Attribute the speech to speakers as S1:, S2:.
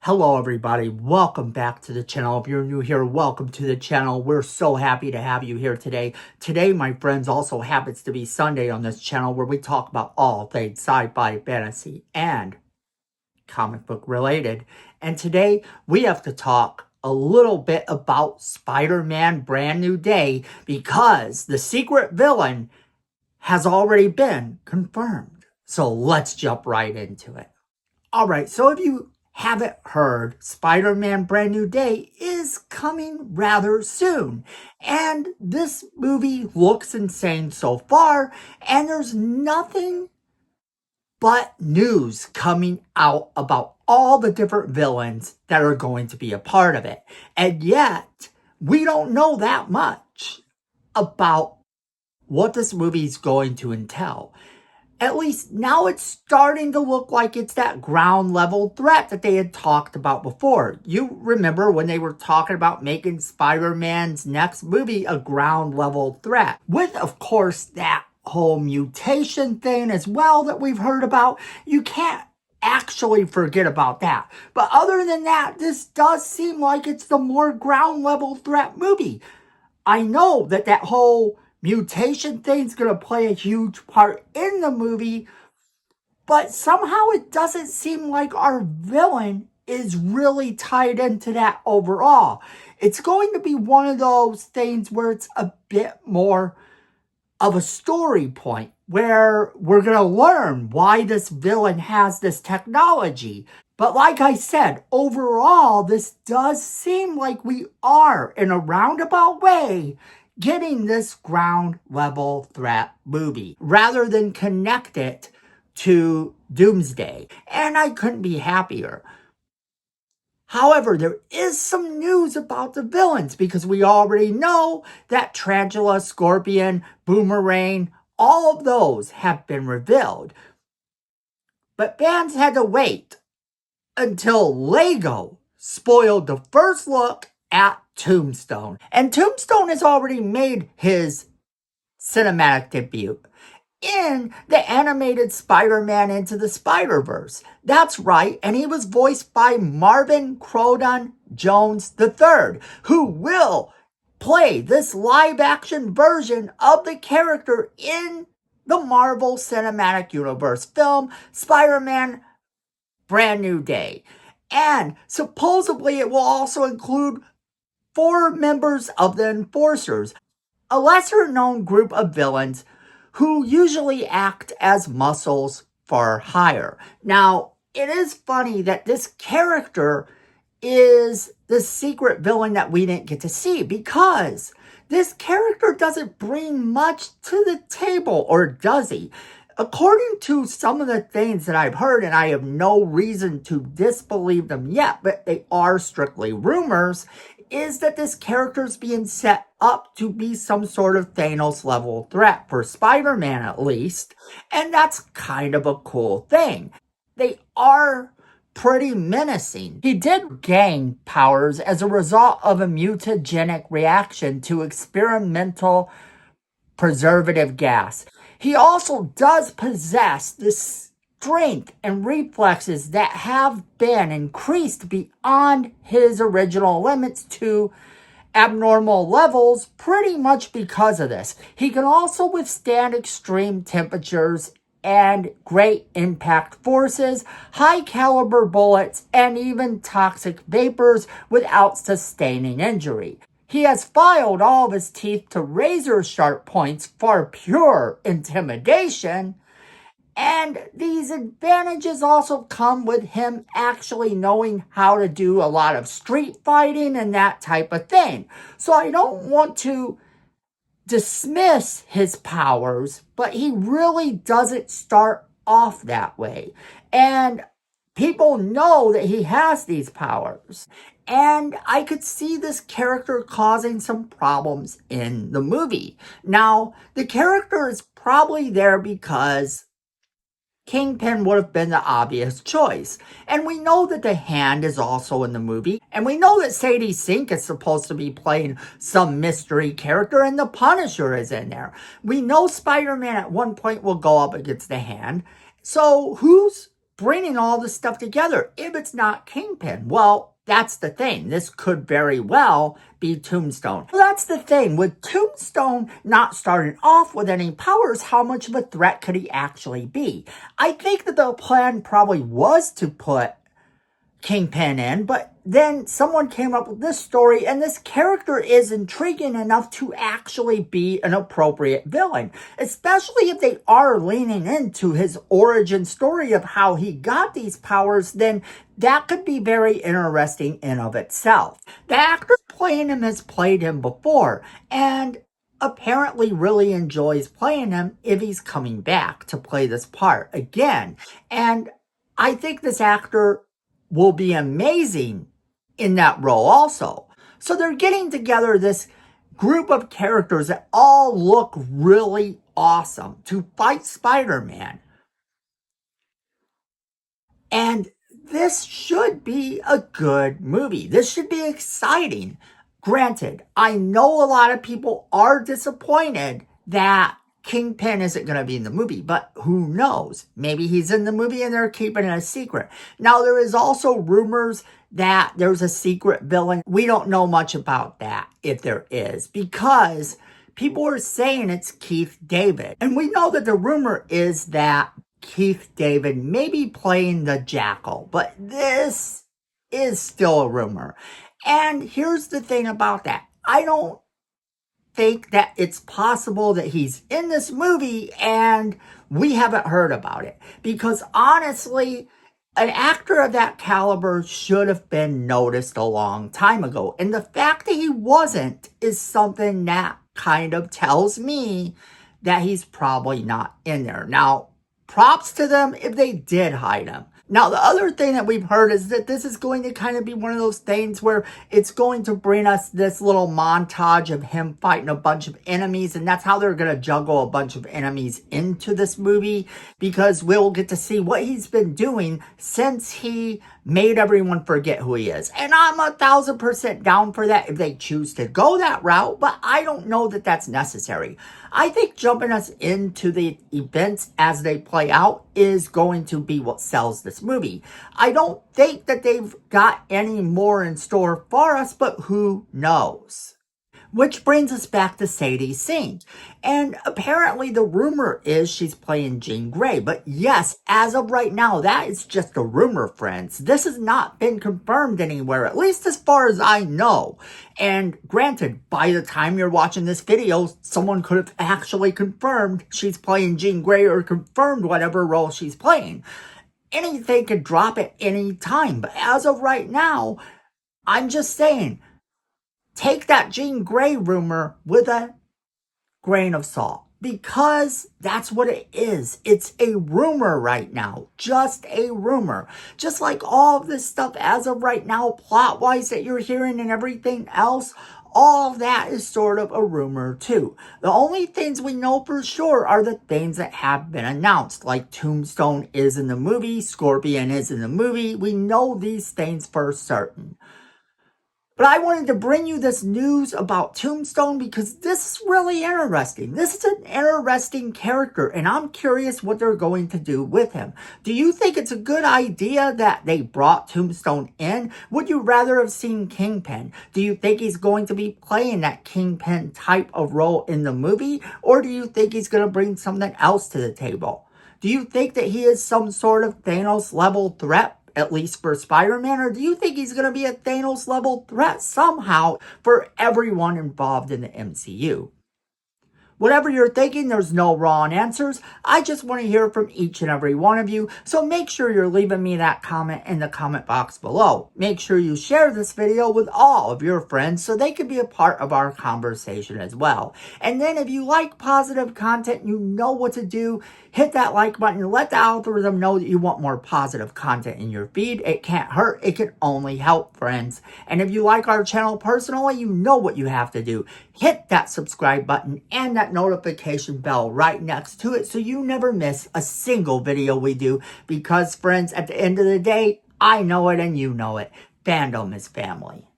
S1: Hello everybody, welcome back to the channel. If you're new here, welcome to the channel. We're so happy to have you here today. Today, my friends, also happens to be Sunday on this channel where we talk about all things sci-fi, fantasy, and comic book related. And today, we have to talk a little bit about Spider-Man Brand New Day because the secret villain has already been confirmed. So let's jump right into it. Alright, so if you haven't heard, Spider-Man Brand New Day is coming rather soon. And this movie looks insane so far, and there's nothing but news coming out about all the different villains that are going to be a part of it. And yet, we don't know that much about what this movie is going to entail. At least now it's starting to look like it's that ground level threat that they had talked about before. You remember when they were talking about making Spider-Man's next movie a ground level threat. With, of course, that whole mutation thing as well that we've heard about. You can't actually forget about that. But other than that, this does seem like it's the more ground level threat movie. I know that whole mutation thing's going to play a huge part in the movie, but somehow it doesn't seem like our villain is really tied into that overall. It's going to be one of those things where it's a bit more of a story point, where we're going to learn why this villain has this technology. But like I said, overall, this does seem like we are, in a roundabout way, getting this ground level threat movie rather than connect it to Doomsday. And I couldn't be happier. However, there is some news about the villains because we already know that Tarantula, Scorpion, Boomerang, all of those have been revealed. But fans had to wait until Lego spoiled the first look at Tombstone. And Tombstone has already made his cinematic debut in the animated Spider-Man Into the Spider-Verse. That's right, and he was voiced by Marvin Croton Jones III, who will play this live-action version of the character in the Marvel Cinematic Universe film, Spider-Man Brand New Day. And supposedly it will also include 4 members of the Enforcers, a lesser-known group of villains who usually act as muscles for hire. Now, it is funny that this character is the secret villain that we didn't get to see, because this character doesn't bring much to the table, or does he? According to some of the things that I've heard, and I have no reason to disbelieve them yet, but they are strictly rumors, is that this character is being set up to be some sort of Thanos level threat, for Spider-Man at least, and that's kind of a cool thing. They are pretty menacing. He did gain powers as a result of a mutagenic reaction to experimental preservative gas. He also does possess the strength and reflexes that have been increased beyond his original limits to abnormal levels, pretty much because of this. He can also withstand extreme temperatures and great impact forces, high caliber bullets, and even toxic vapors without sustaining injury. He has filed all of his teeth to razor-sharp points for pure intimidation, and these advantages also come with him actually knowing how to do a lot of street fighting and that type of thing. So I don't want to dismiss his powers, but he really doesn't start off that way. And people know that he has these powers. And I could see this character causing some problems in the movie. Now, the character is probably there because Kingpin would have been the obvious choice. And we know that the Hand is also in the movie. And we know that Sadie Sink is supposed to be playing some mystery character, and the Punisher is in there. We know Spider-Man at one point will go up against the Hand. So who's bringing all this stuff together if it's not Kingpin? Well, that's the thing. This could very well be Tombstone. Well, that's the thing. With Tombstone not starting off with any powers, how much of a threat could he actually be? I think that the plan probably was to put Kingpin in, but then someone came up with this story, and this character is intriguing enough to actually be an appropriate villain, especially if they are leaning into his origin story of how he got these powers. Then that could be very interesting in of itself. The actor playing him has played him before, and apparently really enjoys playing him if he's coming back to play this part again. And I think this actor will be amazing in that role also. So they're getting together this group of characters that all look really awesome to fight Spider-Man. And this should be a good movie. This should be exciting. Granted, I know a lot of people are disappointed that Kingpin isn't going to be in the movie, but who knows? Maybe he's in the movie and they're keeping it a secret. Now, there is also rumors that there's a secret villain. We don't know much about that, if there is, because people are saying it's Keith David. And we know that the rumor is that Keith David may be playing the Jackal, but this is still a rumor. And here's the thing about that. I don't think that it's possible that he's in this movie and we haven't heard about it. Because honestly, an actor of that caliber should have been noticed a long time ago. And the fact that he wasn't is something that kind of tells me that he's probably not in there. Now, props to them if they did hide him. Now, the other thing that we've heard is that this is going to kind of be one of those things where it's going to bring us this little montage of him fighting a bunch of enemies. And that's how they're going to juggle a bunch of enemies into this movie, because we'll get to see what he's been doing since he made everyone forget who he is. And I'm 1,000% down for that if they choose to go that route, but I don't know that that's necessary. I think jumping us into the events as they play out is going to be what sells this movie. I don't think that they've got any more in store for us, but who knows? Which brings us back to Sadie Sink. And apparently the rumor is she's playing Jean Grey. But yes, as of right now, that is just a rumor, friends. This has not been confirmed anywhere, at least as far as I know. And granted, by the time you're watching this video, someone could have actually confirmed she's playing Jean Grey or confirmed whatever role she's playing. Anything could drop at any time. But as of right now, I'm just saying, take that Jean Grey rumor with a grain of salt, because that's what it is. It's a rumor right now, just a rumor. Just like all of this stuff as of right now, plot-wise that you're hearing and everything else, all that is sort of a rumor too. The only things we know for sure are the things that have been announced, like Tombstone is in the movie, Scorpion is in the movie. We know these things for certain. But I wanted to bring you this news about Tombstone because this is really interesting. This is an interesting character, and I'm curious what they're going to do with him. Do you think it's a good idea that they brought Tombstone in? Would you rather have seen Kingpin? Do you think he's going to be playing that Kingpin type of role in the movie? Or do you think he's going to bring something else to the table? Do you think that he is some sort of Thanos-level threat, at least for Spider-Man? Or do you think he's going to be a Thanos-level threat somehow for everyone involved in the MCU? Whatever you're thinking, there's no wrong answers. I just want to hear from each and every one of you. So make sure you're leaving me that comment in the comment box below. Make sure you share this video with all of your friends so they can be a part of our conversation as well. And then if you like positive content, you know what to do. Hit that like button and let the algorithm know that you want more positive content in your feed. It can't hurt. It can only help, friends. And if you like our channel personally, you know what you have to do. Hit that subscribe button and that notification bell right next to it so you never miss a single video we do. Because, friends, at the end of the day, I know it and you know it. Fandom is family.